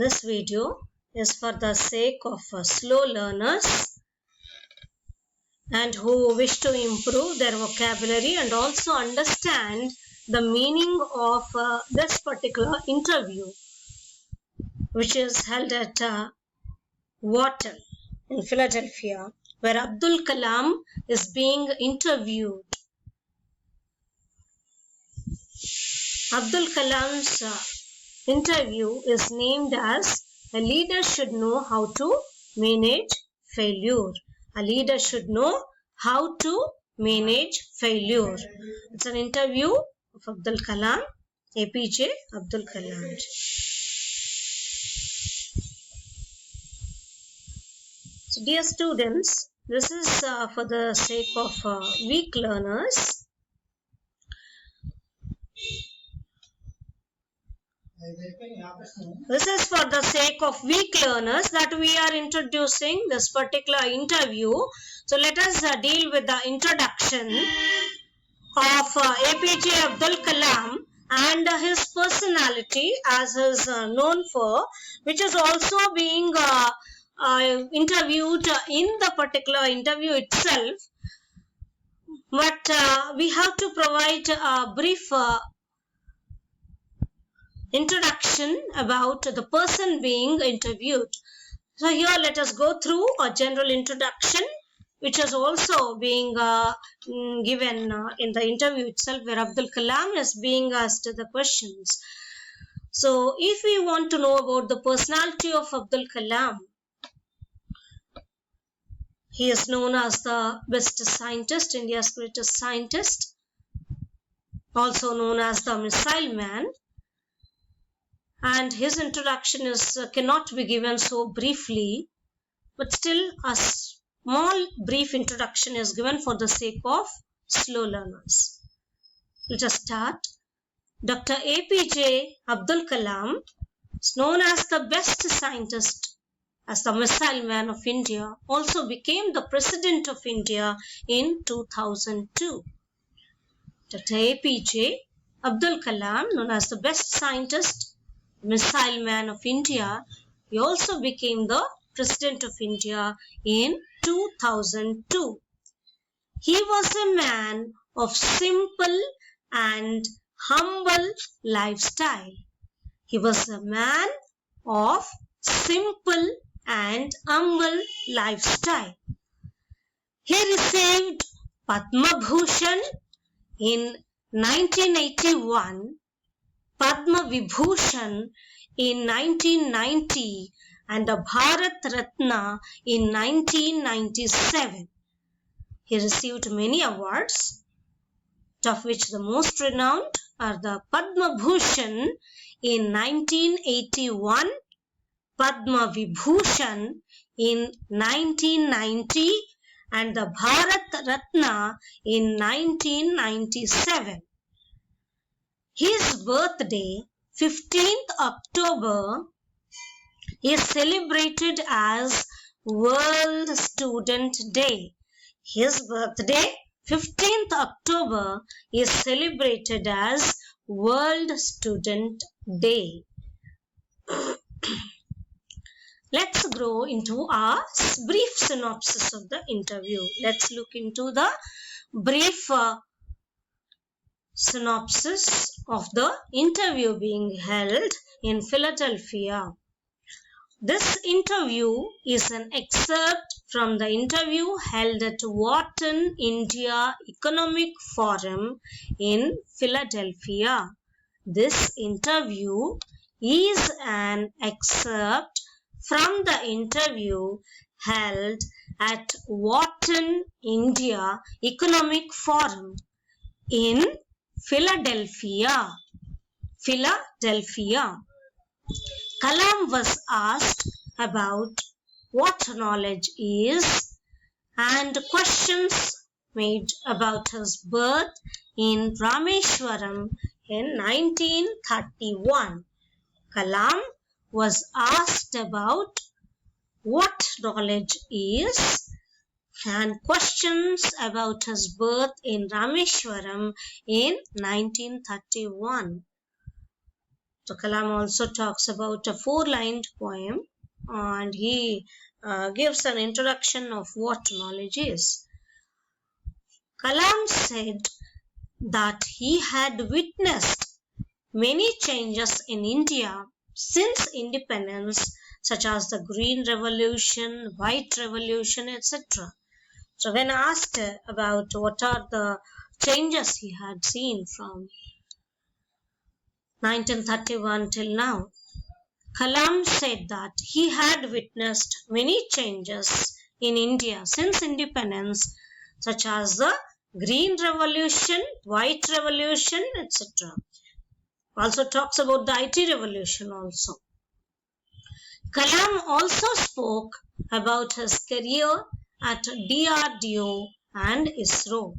This video is for the sake of slow learners and who wish to improve their vocabulary and also understand the meaning of this particular interview, which is held at Wharton in Philadelphia, where Abdul Kalam is being interviewed. Abdul Kalam's interview is named as "A leader should know how to manage failure." A leader should know how to manage failure. It's an interview of Abdul Kalam, APJ Abdul Kalam. So dear students, this is for the sake of weak learners. This is for the sake of weak learners that we are introducing this particular interview. So let us deal with the introduction of APJ Abdul Kalam and his personality as is known for, which is also being interviewed in the particular interview itself. But we have to provide a brief introduction about the person being interviewed. So here let us go through a general introduction, which is also being given in the interview itself, where Abdul Kalam is being asked the questions. So if we want to know about the personality of Abdul Kalam, he is known as the best scientist, India's greatest scientist, also known as the missile man. And his introduction is cannot be given so briefly, but still a small brief introduction is given for the sake of slow learners. Let us start. Dr. APJ Abdul Kalam is known as the best scientist, as the missile man of India, also became the president of India in 2002. Dr. APJ Abdul Kalam, known as the best scientist, missile man of India, he also became the president of India in 2002. He was a man of simple and humble lifestyle. He was a man of simple and humble lifestyle. He received Padma Bhushan in 1981, Padma Vibhushan in 1990 and a Bharat Ratna in 1997. He received many awards, of which the most renowned are the Padma Bhushan in 1981, Padma Vibhushan in 1990 and the Bharat Ratna in 1997. His birthday, 15th October, is celebrated as World Student Day. His birthday, 15th October, is celebrated as World Student Day. Let's go into a brief synopsis of the interview. Let's look into the brief synopsis of the interview being held in Philadelphia. This interview is an excerpt from the interview held at Wharton India Economic Forum in Philadelphia. This interview is an excerpt from the interview held at Wharton India Economic Forum in Philadelphia. Kalam was asked about what knowledge is and questions made about his birth in Rameshwaram in 1931. Kalam was asked about what knowledge is and questions about his birth in Rameshwaram in 1931. So Kalam also talks about a 4-lined poem, and he gives an introduction of what knowledge is. Kalam said that he had witnessed many changes in India since independence, such as the Green Revolution, White Revolution, etc. So when asked about what are the changes he had seen from 1931 till now, Kalam said that he had witnessed many changes in India since independence, such as the Green Revolution, White Revolution, etc. Also talks about the IT revolution also. Kalam also spoke about his career at DRDO and ISRO.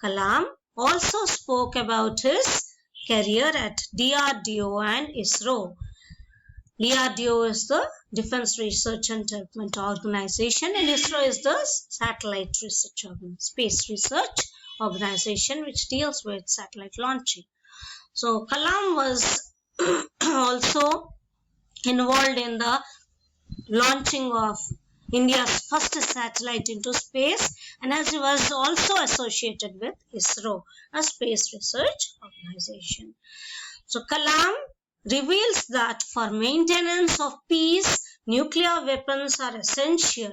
Kalam also spoke about his career at DRDO and ISRO. DRDO is the Defense Research and Development Organization, and ISRO is the Satellite Research Space Research Organization, which deals with satellite launching. So Kalam was also involved in the launching of India's first satellite into space, and as he was also associated with ISRO, a space research organization. So Kalam reveals that for maintenance of peace, nuclear weapons are essential,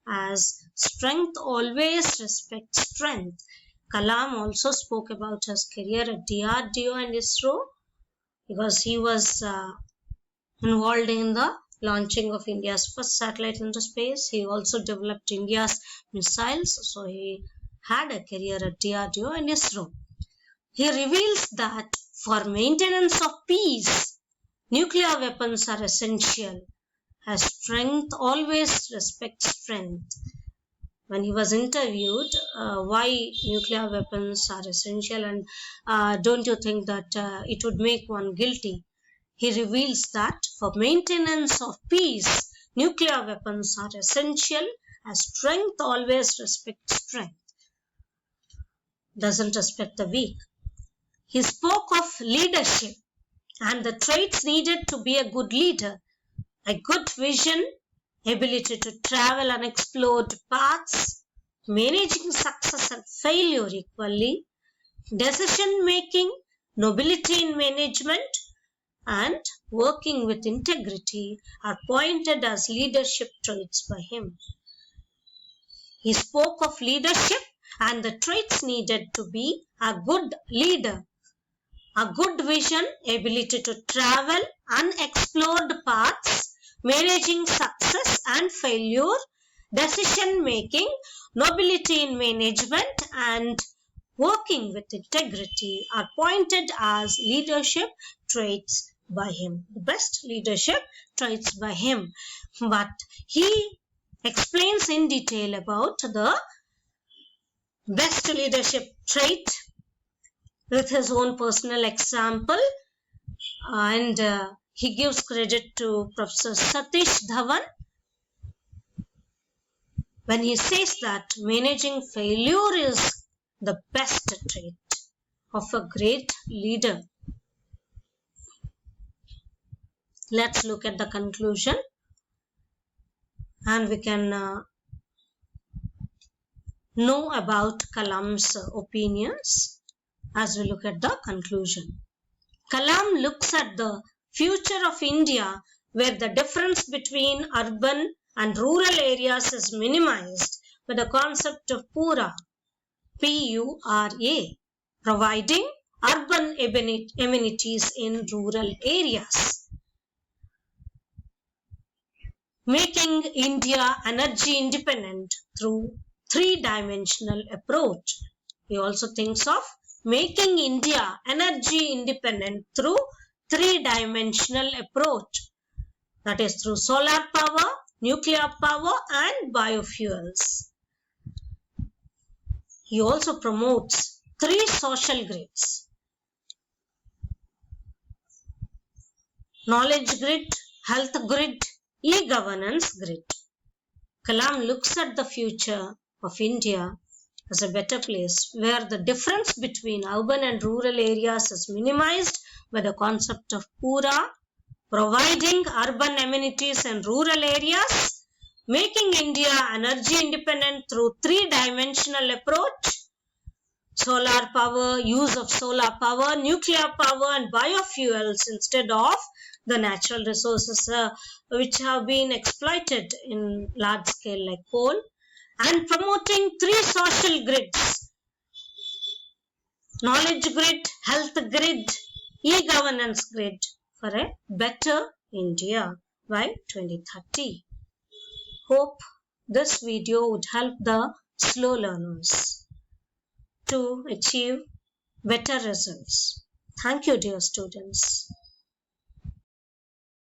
as strength always respects strength. Kalam also spoke about his career at DRDO and ISRO because he was involved in the launching of India's first satellite into space. He also developed India's missiles, so he had a career at DRDO and ISRO. He reveals that for maintenance of peace, nuclear weapons are essential, as strength always respects strength. When he was interviewed, why nuclear weapons are essential and don't you think that it would make one guilty? He reveals that for maintenance of peace, nuclear weapons are essential, as strength always respects strength, doesn't respect the weak. He spoke of leadership and the traits needed to be a good leader: a good vision, ability to travel unexplored paths, managing success and failure equally, decision making, nobility in management, and working with integrity are pointed as leadership traits by him. He spoke of leadership and the traits needed to be a good leader: a good vision, ability to travel unexplored paths, managing success and failure, decision making, nobility in management, and working with integrity are pointed as leadership traits by him, the best leadership traits by him. But he explains in detail about the best leadership trait with his own personal example, and he gives credit to Professor Satish Dhawan when he says that managing failure is the best trait of a great leader. Let's look at the conclusion, and we can know about Kalam's opinions as we look at the conclusion. Kalam looks at the future of India where the difference between urban and rural areas is minimized with the concept of Pura, P-U-R-A, providing urban amenities in rural areas, making India energy independent through three-dimensional approach. He also thinks of making India energy independent through three-dimensional approach, that is through solar power, nuclear power, and biofuels. He also promotes three social grids: knowledge grid, health grid, e-governance grid. Kalam looks at the future of India as a better place where the difference between urban and rural areas is minimized by the concept of Pura, providing urban amenities and rural areas, making India energy independent through three-dimensional approach, solar power, use of solar power, nuclear power and biofuels instead of the natural resources which have been exploited in large scale like coal, and promoting three social grids: knowledge grid, health grid, e-governance grid for a better India by 2030. Hope this video would help the slow learners to achieve better results. Thank you, dear students.